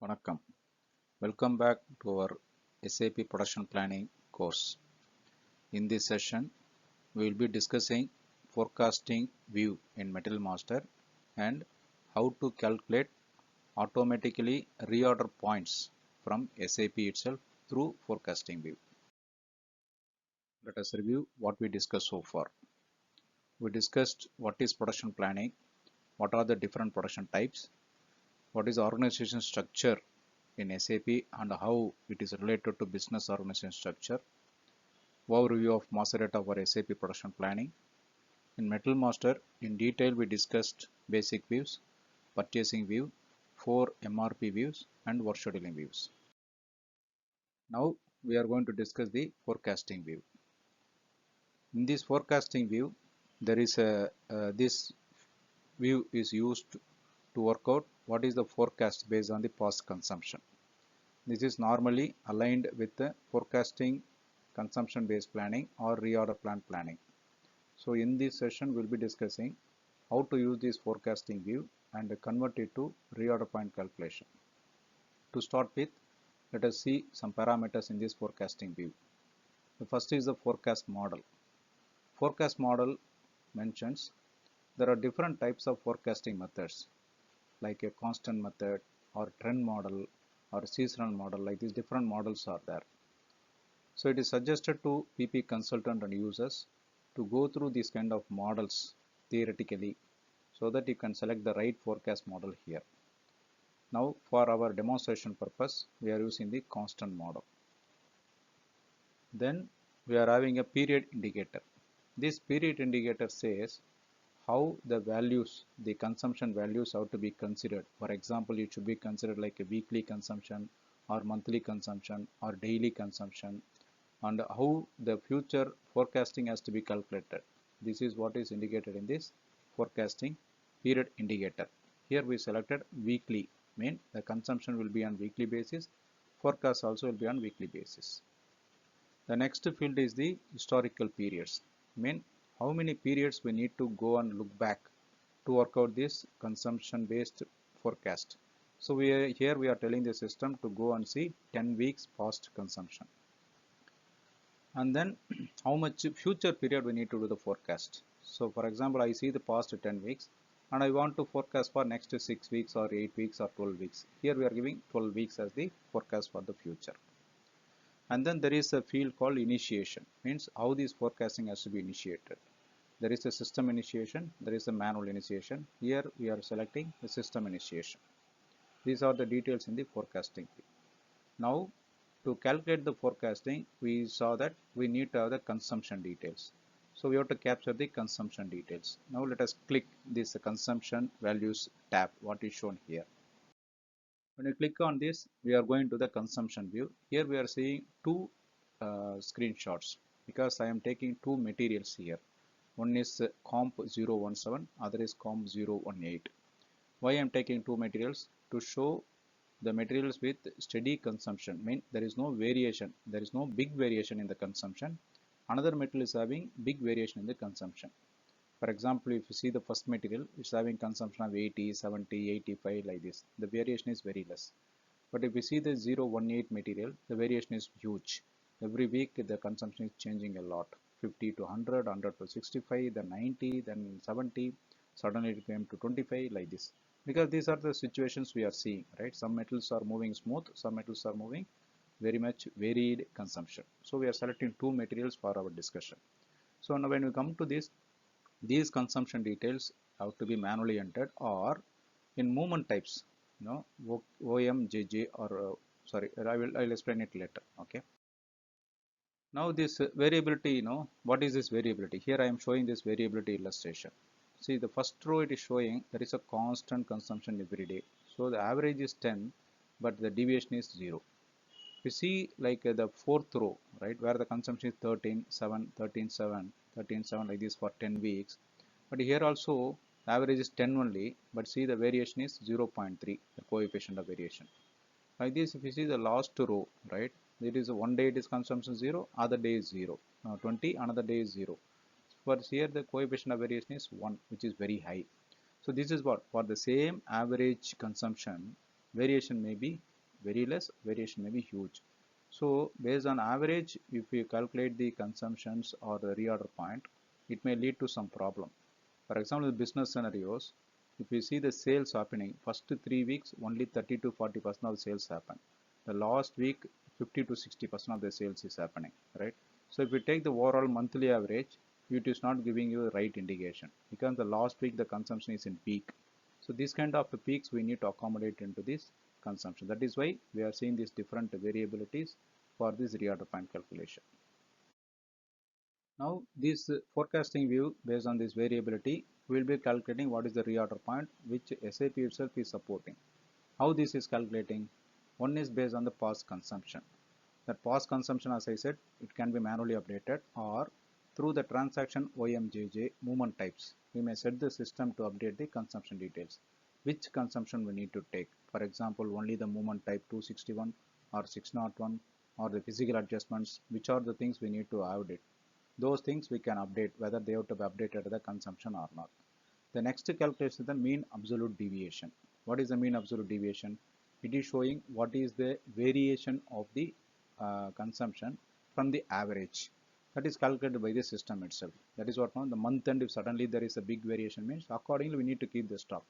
Vanakkam. Welcome back to our SAP Production Planning course. In this session, we will be discussing forecasting view in Material Master and how to calculate automatically reorder points from SAP itself through forecasting view. Let us review what we discussed so far. We discussed what is production planning, what are the different production types, what is organization structure in SAP and how it is related to business organization structure. Overview of master data for SAP production planning. In Metal Master, in detail we discussed basic views, purchasing view, 4 MRP views and work scheduling views. Now we are going to discuss the forecasting view. In this forecasting view, there is this view is used to work out what is the forecast based on the past consumption. This is normally aligned with the forecasting consumption based planning or reorder plan planning. So in this session we'll be discussing how to use this forecasting view and convert it to reorder point calculation. To start with, let us see some parameters in this forecasting view. The first is the forecast model. Forecast model mentions there are different types of forecasting methods like a constant method or trend model or seasonal model. Like these different models are there. So it is suggested to PP consultant and users to go through these kind of models theoretically so that you can select the right forecast model here. Now for our demonstration purpose, we are using the constant model. Then we are having a period indicator. This period indicator says how the values, the consumption values have to be considered. For example, it should be considered like a weekly consumption or monthly consumption or daily consumption, and how the future forecasting has to be calculated. This is what is indicated in this forecasting period indicator. Here we selected weekly, mean the consumption will be on weekly basis, forecast also will be on weekly basis. The next field is the historical periods, mean how many periods we need to go and look back to work out this consumption based forecast. So here we are telling the system to go and see 10 weeks past consumption. And then how much future period we need to do the forecast. So for example, I see the past 10 weeks and I want to forecast for next 6 weeks or 8 weeks or 12 weeks. Here we are giving 12 weeks as the forecast for the future. And then there is a field called initiation, means how this forecasting has to be initiated. There is a system initiation, there is a manual initiation. Here we are selecting the system initiation. These are the details in the forecasting. Now to calculate the forecasting, we saw that we need to have the consumption details. So we have to capture the consumption details. Now let us click this consumption values tab, what is shown here. When you click on this, we are going to the consumption view. Here we are seeing two screenshots because I am taking two materials here. One is comp 017, other is comp 018. Why I am taking two materials? To show the materials with steady consumption, mean there is no variation, there is no big variation in the consumption. Another material is having big variation in the consumption. For example, if you see the first material, it's having consumption of 80, 70, 85 like this. The variation is very less. But if you see the 018 material, the variation is huge. Every week the consumption is changing a lot. 50 to 100, 100 to 65, then 90, then 70. Suddenly it came to 25 like this. Because these are the situations we are seeing, right? Some metals are moving smooth, some metals are moving very much varied consumption. So we are selecting two materials for our discussion. So now when we come to this, these consumption details have to be manually entered or in movement types, OMJJ or sorry, I'll explain it later. Okay. Now this variability, what is this variability? Here I am showing this variability illustration. See the first row, it is showing there is a constant consumption every day. So the average is 10, but the deviation is 0. We see like the fourth row, right, where the consumption is 13, 7, 13, 7, 13, 7 like this for 10 weeks. But here also the average is 10 only, but see the variation is 0.3, the coefficient of variation. Like this, if you see the last row, right, it is one day it is consumption 0, other day is 0, 20, another day is 0. But here the coefficient of variation is 1, which is very high. So this is what, for the same average consumption, Variation may be very less, variation may be huge. So based on average, if you calculate the consumptions or the reorder point, it may lead to some problem. For example, business scenarios, if you see the sales happening, first 3 weeks only 30 to 40% of the sales happen. The last week 50 to 60% of the sales is happening, right? So if you take the overall monthly average, it is not giving you the right indication because the last week the consumption is in peak. So these kind of peaks we need to accommodate into this consumption. That is why we are seeing these different variabilities for this reorder point calculation. Now this forecasting view based on this variability will be calculating what is the reorder point which SAP itself is supporting. How this is calculating? One is based on the past consumption. That past consumption, as I said, it can be manually updated, or through the transaction OMJJ movement types. We may set the system to update the consumption details. Which consumption we need to take. For example, only the movement type 261 or 601 or the physical adjustments, which are the things we need to audit. Those things we can update whether they have to be updated to the consumption or not. The next calculation is the mean absolute deviation. What is the mean absolute deviation? It is showing what is the variation of the consumption from the average. That is calculated by the system itself. That is what now the month end, if suddenly there is a big variation, means accordingly we need to keep the stock.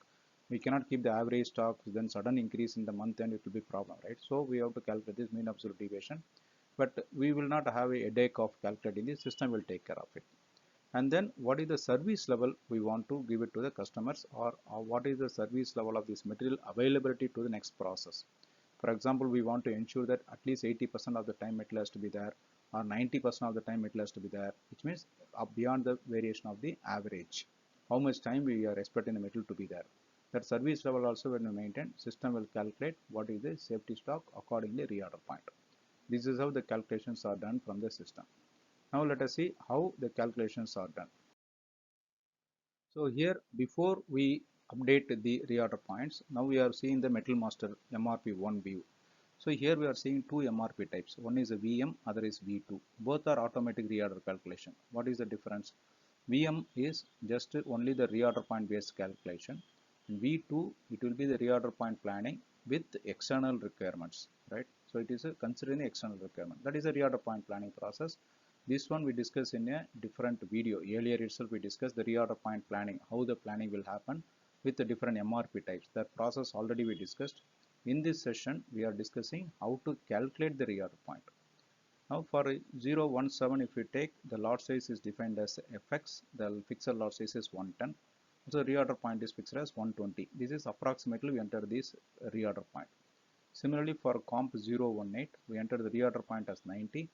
We cannot keep the average stock, then sudden increase in the month end, it will be problem, right? So we have to calculate this mean absolute deviation, but we will not have a headache of calculating. The system will take care of it. And then what is the service level we want to give it to the customers, or what is the service level of this material availability to the next process. For example, we want to ensure that at least 80% of the time metal has to be there, or 90% of the time metal has to be there, which means beyond the variation of the average. How much time we are expecting the metal to be there. That service level also when we maintain, system will calculate what is the safety stock accordingly reorder point. This is how the calculations are done from the system. Now let us see how the calculations are done. So here before we update the reorder points, now we are seeing the Metal Master MRP1 view. So here we are seeing two MRP types. One is a VM, other is V2. Both are automatic reorder calculation. What is the difference? VM is just only the reorder point based calculation. And V2, it will be the reorder point planning with external requirements, right? So it is considering the external requirement. That is a reorder point planning process. This one we discussed in a different video. Earlier itself we discussed the reorder point planning, how the planning will happen with the different MRP types. That process already we discussed. In this session, we are discussing how to calculate the reorder point. Now for 017, if we take the lot size is defined as Fx, the fixed lot size is 110. So reorder point is fixed as 120. This is approximately we enter this reorder point. Similarly for comp 018, we enter the reorder point as 90.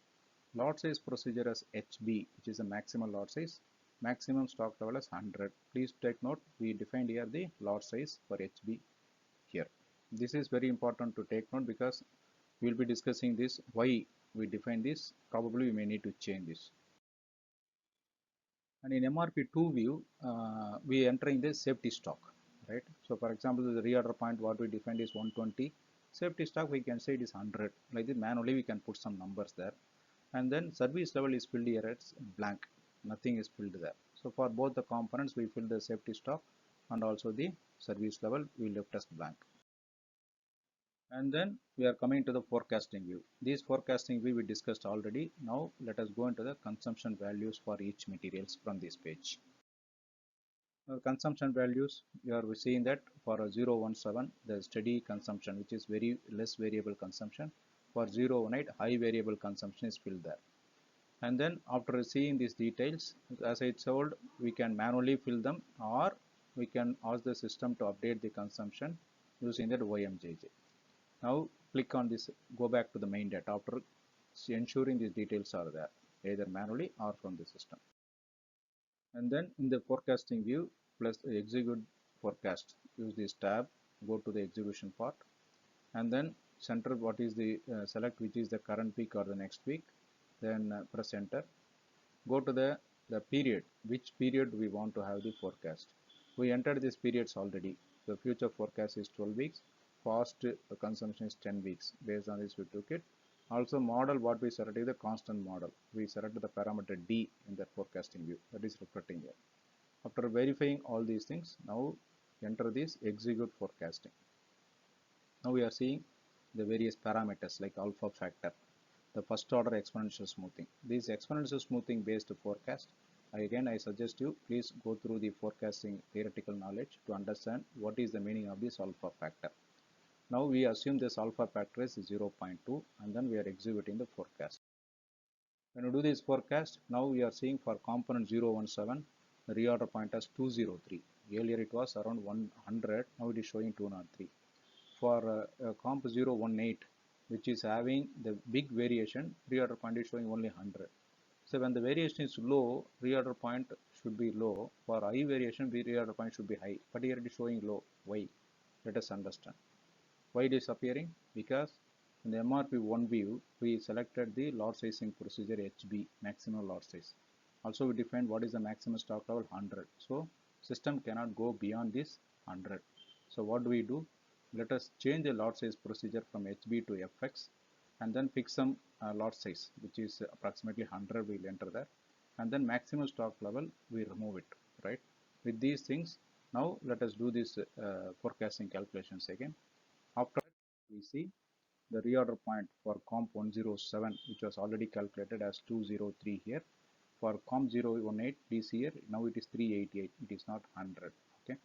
Lot size procedure as HB, which is the maximum lot size. Maximum stock level as 100. Please take note, we defined here the lot size for HB here. This is very important to take note because we will be discussing this, why we define this, probably we may need to change this. And in MRP2 view, we entering the safety stock, right? So for example, the reorder point what we defined is 120. Safety stock we can say it is 100. Like this manually we can put some numbers there. And then service level is filled here, it's blank, nothing is filled there. So for both the components we fill the safety stock and also the service level we left as blank. And then we are coming to the forecasting view. This forecasting view we discussed already. Now let us go into the consumption values for each materials from this page. Consumption values, you are seeing that for a 017 the steady consumption, which is very less variable consumption. For 018 high variable consumption is filled there. And then after seeing these details, as I told, we can manually fill them, or we can ask the system to update the consumption using that OMJJ. Now click on this, go back to the main data after ensuring these details are there either manually or from the system. And then in the forecasting view plus execute forecast, use this tab, go to the execution part, and then center what is the select which is the current week or the next week, then press enter. Go to the period, which period we want to have the forecast. We entered these periods already. The future forecast is 12 weeks, past consumption is 10 weeks. Based on this we took it. Also model what we selected is the constant model. We selected the parameter D in the forecasting view, that is reflecting here. After verifying all these things, now enter this execute forecasting. Now we are seeing the various parameters like alpha factor, the first order exponential smoothing. This exponential smoothing based forecast, again I suggest you please go through the forecasting theoretical knowledge to understand what is the meaning of this alpha factor. Now we assume this alpha factor is 0.2 and then we are executing the forecast. When we do this forecast, now we are seeing for component 017, the reorder point as 203. Earlier it was around 100, now it is showing 203. For comp 018, which is having the big variation, reorder point is showing only 100. So when the variation is low, reorder point should be low. For high variation, reorder point should be high. But here it is showing low. Why? Let us understand. Why it is appearing? Because in the MRP1 view, we selected the lot sizing procedure HB, maximum lot size. Also, we defined what is the maximum stock level 100. So, system cannot go beyond this 100. So, what do we do? Let us change the lot size procedure from HB to FX and then fix some lot size, which is approximately 100. We'll enter there, and then maximum stock level we remove it, right? With these things, now let us do this forecasting calculations again. After that, we see the reorder point for comp 107, which was already calculated as 203 here. For comp 018 this year, now it is 388. It is not 100. Okay.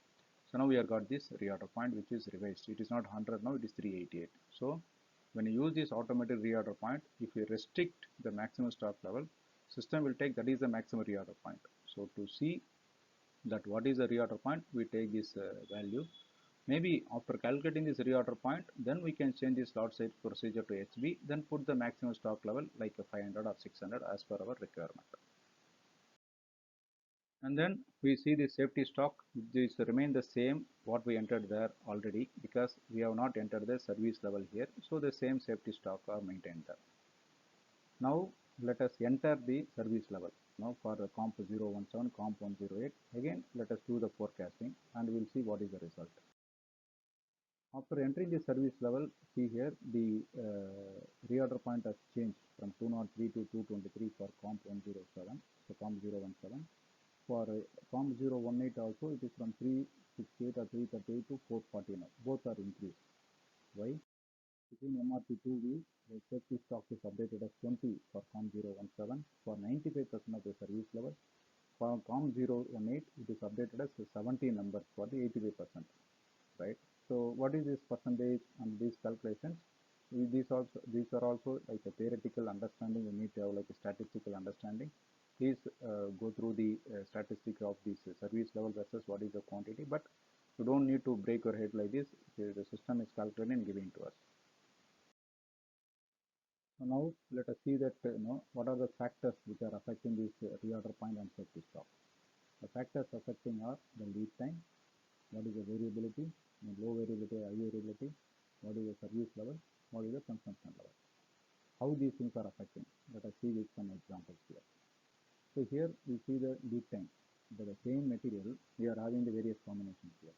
So now we have got this reorder point, which is revised. It is not 100 now, it is 388. So when you use this automated reorder point, if you restrict the maximum stock level, system will take that is the maximum reorder point. So to see that what is the reorder point, we take this value. Maybe after calculating this reorder point, then we can change this lot size procedure to HB, then put the maximum stock level like 500 or 600 as per our requirement. And then we see the safety stock. This remain the same what we entered there already, because we have not entered the service level here. So the same safety stock are maintained there. Now let us enter the service level. Now for the comp 017, comp 108, again let us do the forecasting and we will see what is the result. After entering the service level, see here the reorder point has changed from 203 to 223 for comp 107, so comp 017. For comp 018 also, it is from 368 or 338 to 440 now. Both are increased. Why? Between MRP2V, the safety stock is updated as 20 for comp 017 for 95% of the service level. For comp 018, it is updated as 70 numbers for the 85%. Right? So what is this percentage and these calculations? These are also like a theoretical understanding. We need to have like a statistical understanding. Please go through the statistic of this service level versus what is the quantity, but you don't need to break your head like this. The system is calculating and giving to us. So now let us see that what are the factors which are affecting this reorder point and safety stock. The factors affecting are the lead time, what is the variability, low variability, high variability, what is the service level, what is the consumption level. How these things are affecting. Let us see with some examples here. So here we see the lead time. For the same material, we are having the various combinations here.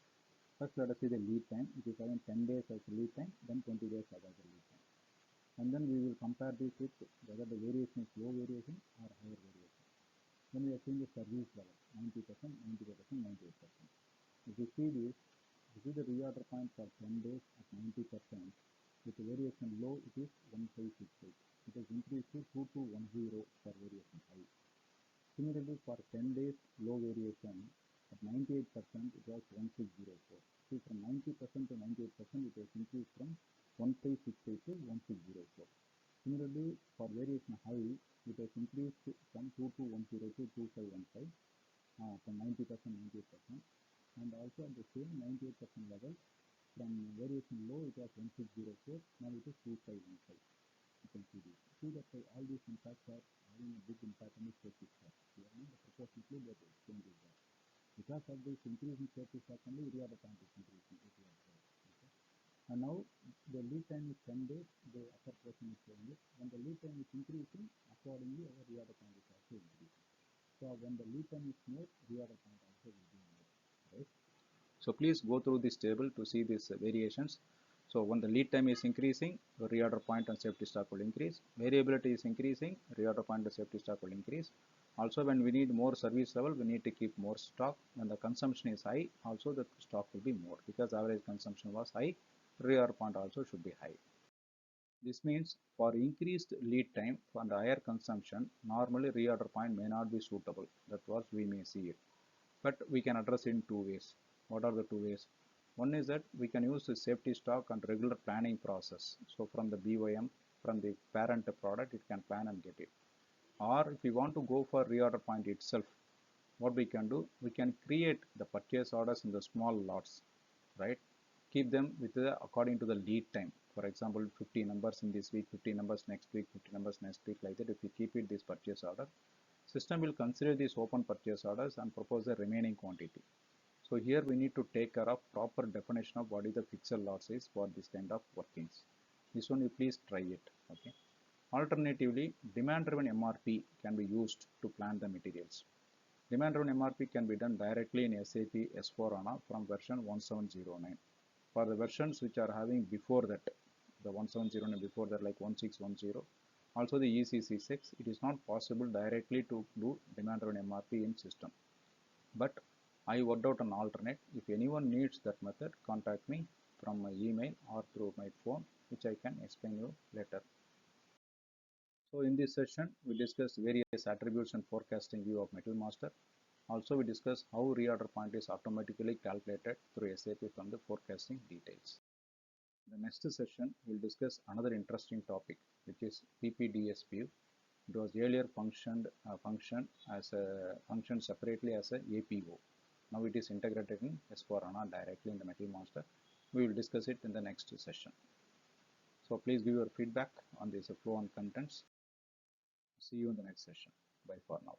First, let us see the lead time. It is having 10 days as the lead time, then 20 days as the lead time. And then we will compare this with whether the variation is low variation or higher variation. Then we are seeing the service level, 90%, 95%, 98%. If you see this is the reorder point for 10 days at 90%. With the variation low, it is 1568. It has increased to 2210 for variation high. Similarly, for 10 days low variation at 98%, it was 1604. See, from 90% to 98%, it has increased from 1568 to 1604. Similarly, for variation high, it has increased from 2210 to 2515, from 90%, 98%. And also at the same 98% level, from variation low, it was 1604, now it is 2515. You can see this. See that all these impacts are having a big impact on the safety stock. Proportionately, they are changes there. Because of this increase in safety stock, only reorder point is increasing. Okay. And now the lead time is 10 days, the upper portion is showing it. When the lead time is increasing, accordingly our reorder point is also increasing. So when the lead time is more, reorder point also will be more. Right? So please go through this table to see these variations. So when the lead time is increasing, the reorder point and safety stock will increase. Variability is increasing, reorder point and safety stock will increase. Also when we need more service level, we need to keep more stock. When the consumption is high, also the stock will be more because average consumption was high. reorder point also should be high. This means for increased lead time and higher consumption, normally reorder point may not be suitable. That's what we may see it. But we can address it in two ways. What are the two ways? One is that we can use the safety stock and regular planning process. So from the BOM, from the parent product, it can plan and get it. Or if we want to go for reorder point itself, what we can do, we can create the purchase orders in the small lots, right? Keep them with according to the lead time. For example, 50 numbers in this week, 50 numbers next week, 50 numbers next week, like that. If we keep it this purchase order, system will consider these open purchase orders and propose the remaining quantity. So here we need to take care of proper definition of what is the fixed lots is for this kind of workings. This one you please try it. Okay. Alternatively, demand-driven MRP can be used to plan the materials. Demand-driven MRP can be done directly in SAP S4HANA from version 1709. For the versions which are having before that, the 1709 before that, like 1610, also the ECC6, it is not possible directly to do demand-driven MRP in system. But I worked out an alternate. If anyone needs that method, contact me from my email or through my phone, which I can explain you later. So in this session, we discussed various attributes and forecasting view of MetalMaster. Also, we discussed how reorder point is automatically calculated through SAP from the forecasting details. In the next session, we'll discuss another interesting topic, which is PPDS view. It was earlier functioned separately as a APO. Now it is integrated in S4HANA directly in the MetalMaster. We will discuss it in the next session. So please give your feedback on this flow and contents. See you in the next session. Bye for now.